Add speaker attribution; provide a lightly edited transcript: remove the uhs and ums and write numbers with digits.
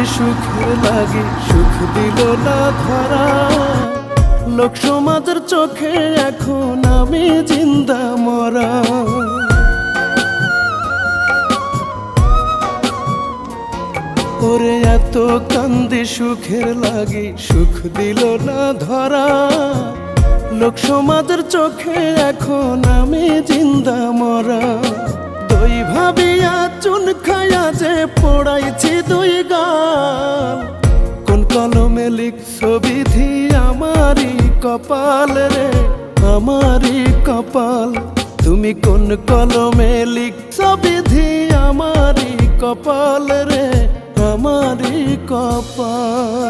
Speaker 1: কান্দি সুখের লাগি সুখ দিল না ধরা। লোক সমাজের চোখে এখন আমি জিন্দা মরা। ওরে এত কান্দি সুখের লাগি সুখ দিল না ধরা। লোক সমাজের চোখে এখন আমি জিন্দা মরা। দই ভাবিয়া চুন খায়া যে পড়াইছি দুই গাল, কোন কলমে লিখছো বিধি আমারই কপাল রে আমারই কপাল। তুমি কোন কলমে লিখছো বিধি আমারই কপাল রে আমারই কপাল।